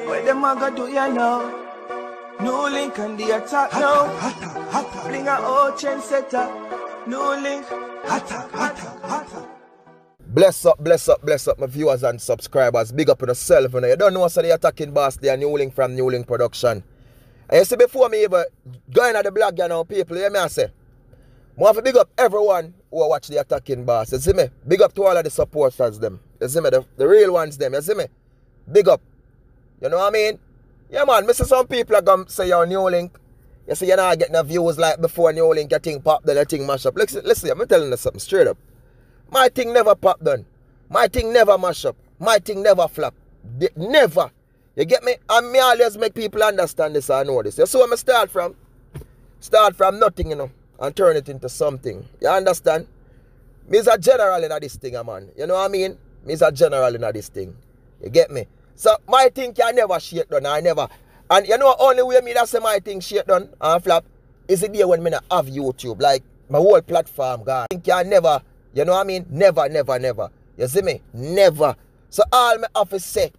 Where them a go do ya now? NEWLINK and the attack now. Bring a old chain setter. NEWLINK. Bless up my viewers and subscribers. Big up on yourself. You know. You don't know what's the attacking boss there, NEWLINK from NEWLINK Production. And you see, before me even going at the blog, you know, people, you hear me I say, I want to big up everyone who watch the attacking boss. You see me? Big up to all of the supporters them. You see me? The real ones them. You see me? Big up. You know what I mean? Yeah, man. I see some people are going to say you're NEWLINK. You see, you're not getting the views like before NEWLINK. You think pop, then you think mash up. Listen, I'm telling you something straight up. My thing never pop done. My thing never mash up. My thing never flop. Never. You get me? And me always make people understand this and know this. You see where I start from? Start from nothing, you know, and turn it into something. You understand? Me's a general in this thing, man. You know what I mean? Me's a general in this thing. You get me? So my thing can never shake done. I never. And you know only way me that say my thing shake done and flop is the day when me not have YouTube. Like my whole platform gone. I think can never, you know what I mean? Never. You see me? Never. So all me have to say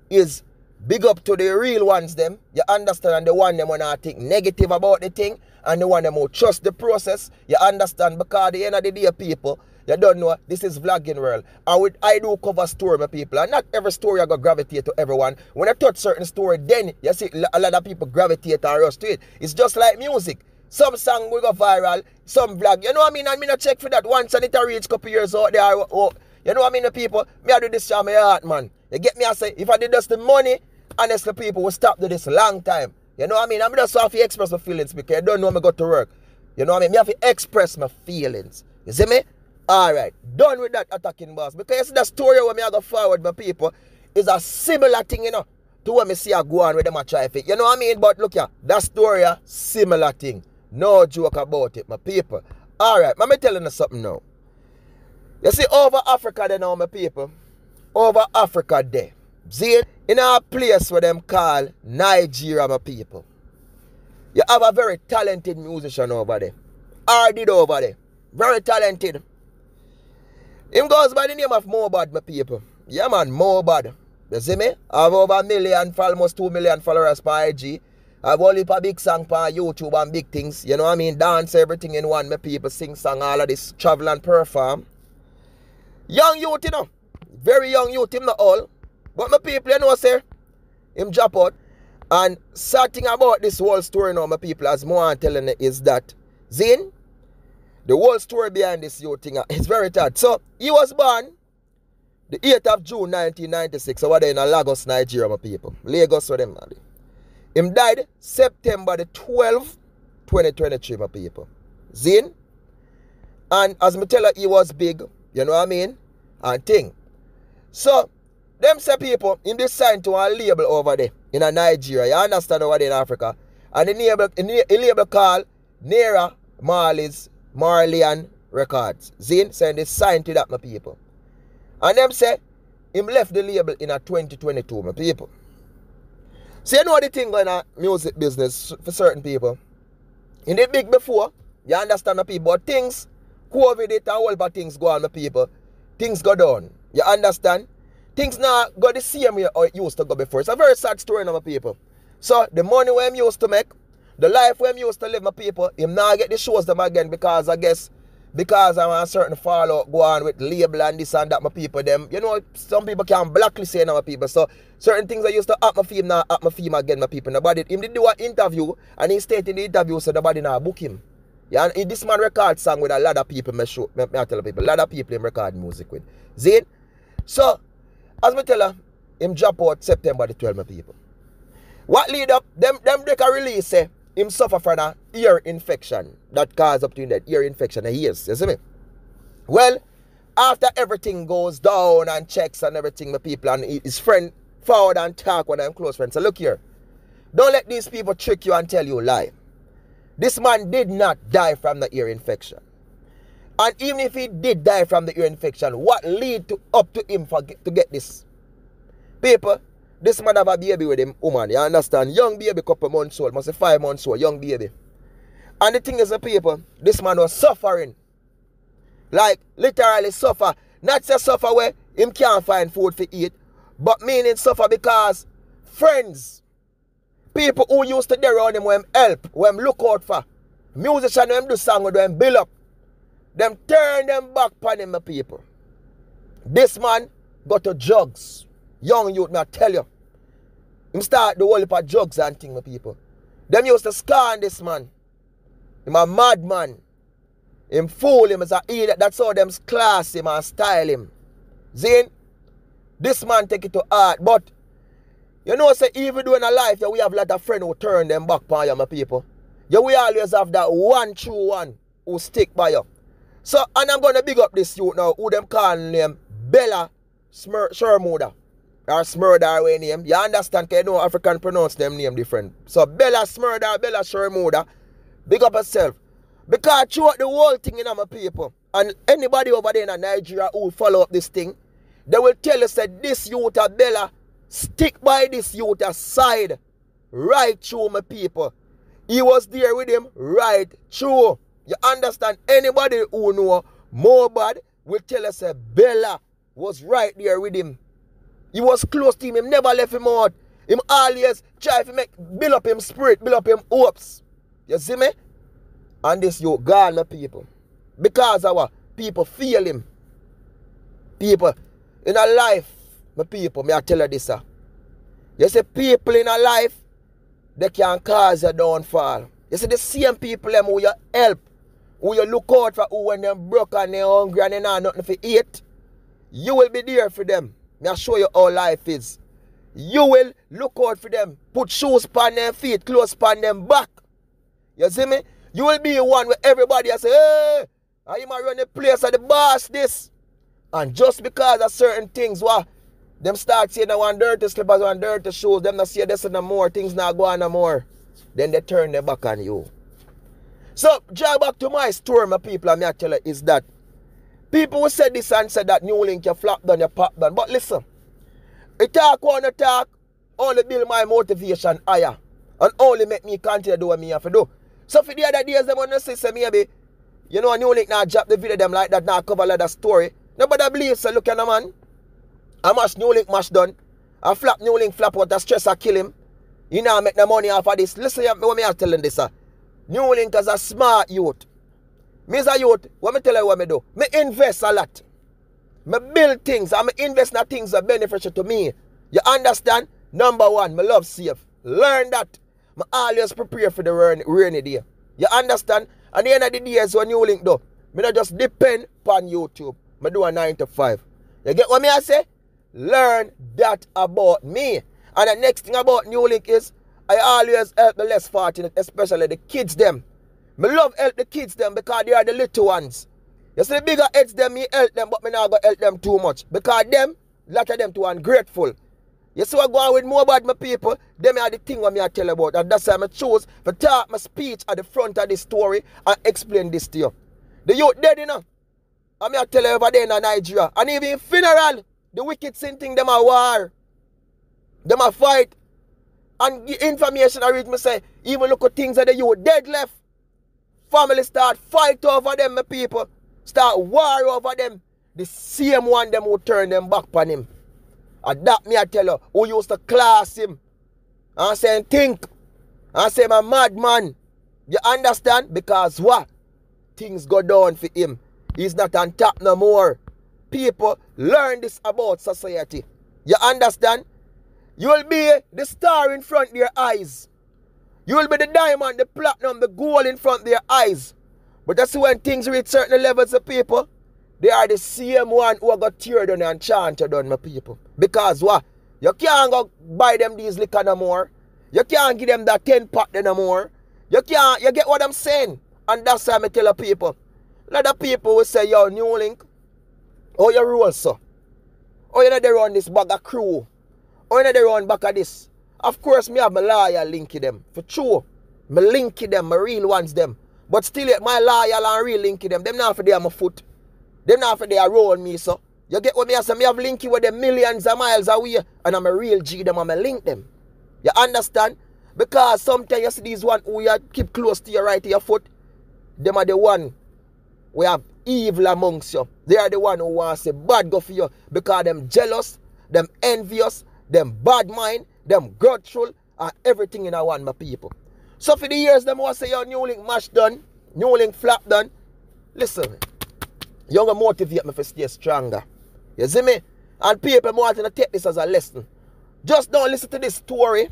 is big up to the real ones them. You understand? And the one them when I think negative about the thing and the one them who trust the process. You understand? Because at the end of the day, people, you don't know, this is vlogging world. And I do cover story, my people. And not every story I go gravitate to everyone. When I touch certain story, then you see a lot of people gravitate and rush to it. It's just like music. Some song will go viral, some vlog. You know what I mean? I mean, I check for that once and it reach a couple years out there. You know what I mean, the people? Me I do this to my heart, man. You get me? I say, if I did just the money, honestly, people will stop do this a long time. You know what I mean? I'm just have to express my feelings because I don't know me go to work. You know what I mean? Me have to express my feelings. You see me? Alright, done with that attacking boss. Because you see the story where me I go forward, my people, is a similar thing, you know, to what me see I go on with them a try fit. You know what I mean? But look here, that story, similar thing. No joke about it, my people. Alright, let me telling you something now. You see, over Africa there now, my people. Over Africa there. See, in a place where them call Nigeria, my people. You have a very talented musician over there. Ardid over there. Very talented. Him goes by the name of Mobad, my people. Yeah, man, Mobad. You see me? I have over 1 million, almost 2 million followers per IG. I have only a big song per YouTube and big things. You know what I mean? Dance, everything in one. My people sing song, all of this, travel and perform. Young youth, you know. Very young youth, him not all. But my people, you know, sir, him drop out. And sad thing about this whole story now, my people, as more I'm telling you, is that Zin, the whole story behind this youth thing is very sad. So, he was born the 8th of June 1996 over there in Lagos, Nigeria, my people. Lagos for them. Him died September the 12th, 2023, my people. Zin. And as me tell you, he was big, you know what I mean? And thing. So, them say people, him signed to a label over there in Nigeria. You understand over there in Africa. And the label called Naira Marlian Records. Zin saying they signed to that, my people. And them say him left the label in a 2022, my people. So you know the thing going on music business for certain people. In the big before, you understand, my people, but things, COVID it and all but things go on, my people. Things go down. You understand? Things now go the same way it used to go before. It's a very sad story now, my people. So the money we I'm used to make, the life we I'm used to live, my people, him now get the shows them again because I guess because I'm a certain fallout go on with label and this and that, my people, them, you know, some people can blacklist you now, my people. So certain things I used to happen for him now happen for him again, my people. Nobody, him did do an interview and he stated in the interview so nobody now book him. Yeah, and this man record song with a lot of people, me tell people, a lot of people him record music with. Zin? So, as me tell her, him drop out September the 12th, my people. What lead up, them break a release, say, him suffer from an ear infection that caused up to that ear infection of ears. You see me? Well, after everything goes down and checks and everything, my people, and his friend forward and talk with them close friends. So look here. Don't let these people trick you and tell you a lie. This man did not die from the ear infection. And even if he did die from the ear infection, what lead up to him to get this? People, this man have a baby with him, woman, you understand? Young baby, couple months old, must be 5 months old, young baby. And the thing is, people, this man was suffering. Like, literally suffer. Not just suffer where him can't find food to eat. But meaning suffer because friends, people who used to there around him when him help, when him look out for, musicians when him do song with him build up, them turn them back upon him, my people. This man got to drugs. Young youth, me I tell you. Him start the whole heap of drugs and thing, my people. Them used to scorn this man. Him a madman. Him fool him as a idiot. That's how them class him and style him. Zane, this man take it to heart. But, you know, say even though in a life, yeah, we have a lot of friends who turn them back on you, my people. Yeah, we always have that one true one who stick by you. So, and I'm going to big up this youth now, who them call name Bella Shermuda. Or Smurda way name. You understand? Because you know African pronounce them name different. So, Bella Smurda, Bella Shermuda, big up yourself. Because throughout the whole thing in my people, and anybody over there in Nigeria who follow up this thing, they will tell us that this youth of Bella stick by this youth side right through my people. He was there with him right through. You understand? Anybody who know more bad will tell us that Bella was right there with him. He was close to him. He never left him out. Him always try to build up him spirit, build up him hopes. You see me? And this youth gone, my people. Because our people feel him. People in a life, my people, may I tell you this, sir. You see, people in a life, they can cause a downfall. You see, the same people them who you help, who you look out for, who when they're broke and they're hungry and they not nothing to eat, you will be there for them. May I show you how life is. You will look out for them, put shoes upon their feet, clothes upon them back. You see me? You will be one where everybody will say, hey, I might run the place of the boss this. And just because of certain things, what them start saying that one dirty slippers, one dirty shoes, them not say this no more, things not go on no more. Then they turn their back on you. So, drive back to my story, my people, and me I tell you is that people will say this and say that NEWLINK you flop down, you pop down. But listen, I talk on the talk, only build my motivation higher. And only make me continue to do what me have to do. So for the other days, them want to say maybe, you know, NEWLINK now drop the video them like that, now cover like that story. Nobody believes, so look at the man. I mash NEWLINK mash done. I flap NEWLINK flap out, the stress I kill him. You know, I make the money off of this. Listen to what me are telling this, sir. NEWLINK is a smart youth. Me as a youth, what me tell you what me do? Me invest a lot. Me build things, and me invest in things that beneficial to me. You understand? Number one, me love safe. Learn that. Me always prepare for the rainy day. You understand? At the end of the day, is when NEWLINK do. Me not just depend upon YouTube. Me do a 9 to 5. You get what me I say? Learn that about me. And the next thing about NEWLINK is, I always help the less fortunate, especially the kids them. Me love help the kids them because they are the little ones. You see the bigger heads them, me help them, but me not go help them too much. Because them, a lot of them too ungrateful. You see what going on with more about my people, them are the thing what me I tell about. And that's why I choose to talk my speech at the front of this story and explain this to you. The youth dead, you know. And me I tell you over there in Nigeria. And even in funeral, the wicked sin thing, them a war. Them a fight. And the information I read me say, even look at things that the youth dead left. Family start fight over them, my people. Start war over them. The same one them who turn them back on him. And that me I tell you, who used to class him. And say, think. And say, I'm a madman. You understand? Because what? Things go down for him. He's not on top no more. People learn this about society. You understand? You will be the star in front of their eyes. You will be the diamond, the platinum, the gold in front of their eyes. But that's when things reach certain levels of people, they are the same one who got teared down and chanted down, my people. Because what? You can't go buy them these liquor no more. You can't give them that 10 pack no more. You can't, you get what I'm saying? And that's why I tell the people. A lot of people will say, yo, NEWLINK, oh, you roll, so. Oh, you know they run this bag of crew. Oh, you know they run back of this. Of course, me have my lawyer linky them. For true. Me linky them, my real ones them. But still yet, my loyal and real linky them. Them not for they my foot. Them not for they roll me, so. You get what me I say? Me have linky with them millions of miles away. And I'm a real G them and I link them. You understand? Because sometimes you see these one who you keep close to your right to your foot. Them are the one we have evil amongst you. They are the one who want to say bad go for you because them jealous, them envious, them bad mind, them grudgeful, and everything in a one, my people. So for the years them want to say your NEWLINK match done, NEWLINK flap done. Listen, you're going to motivate me to stay stronger. You see me? And people want to take this as a lesson. Just don't listen to this story.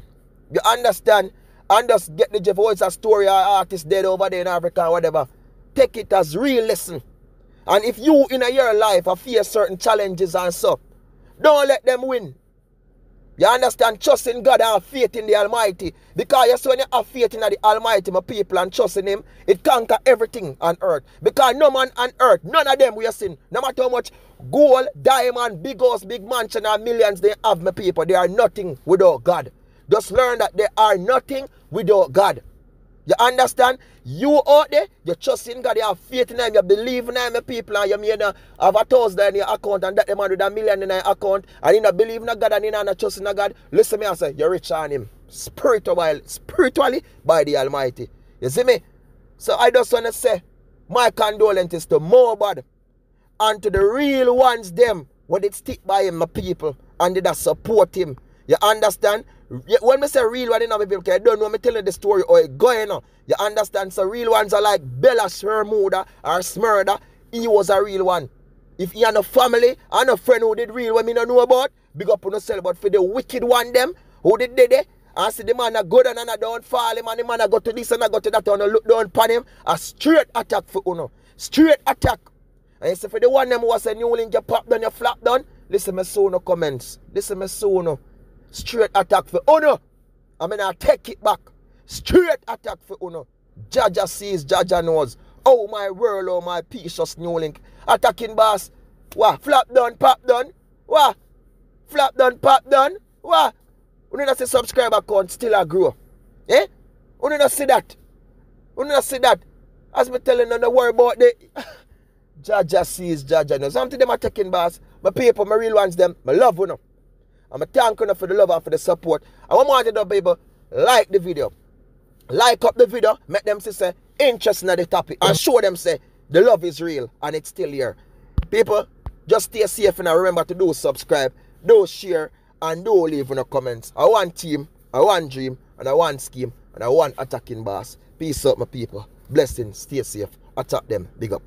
You understand? And just get the Jeff, oh, it's a story, or artist dead over there in Africa or whatever. Take it as real lesson. And if you in your life face certain challenges and so, don't let them win. You understand? Trust in God and have faith in the Almighty. Because yes, when you have faith in the Almighty, my people, and trust in Him, it conquer everything on earth. Because no man on earth, none of them we are sin. No matter how much gold, diamond, big house, big mansion, and millions they have, my people, they are nothing without God. Just learn that they are nothing without God. You understand? You out there, you trust in God, you have faith in Him, you believe in Him, people, and you may not have 1,000 in your account and that the man with $1 million in your account, and you not believe in God and you not trust in God. Listen to me, I say, you're rich on Him. Spiritually by the Almighty. You see me? So I just want to say, my condolences to Mobad and to the real ones, them, when they stick by Him, my people, and they just support Him. You understand? When I say real one, you know, people, I don't know me telling the story or it going on. You understand? So real ones are like Bella Shermuda or Smurda. He was a real one. If he had a family and a friend who did real one, me don't know about, big up on yourself. But for the wicked one, them, who did it, and see the man a good and I don't fall him, and the man a go to this and I go to that and look down upon him, a straight attack for Uno. Straight attack. And you see for the one them who was a NEWLINK, you pop down, you flap down, listen me soon no comments. Listen me soon no. Straight attack for Uno. I mean, I take it back. Straight attack for Uno. Jaja sees, Jaja knows. Oh my world, oh my precious NEWLINK. Attacking boss. What? Flap done, pop done. What? Flap done, pop done. What? You need to see subscriber count still a grow. Eh? You need to see that. You need to see that. As me telling you, don't worry about the Jaja sees, Jaja knows. Something them attacking boss. My people, my real ones, them, my love you know. I'm thanking you for the love and for the support. I want you to people like the video. Like up the video, make them say interested in the topic and show them say the love is real and it's still here. People, just stay safe and remember to do subscribe, do share, and do leave in the comments. I want team, I want dream, and I want scheme, and I want attacking boss. Peace out, my people. Blessings, stay safe. Attack them. Big up.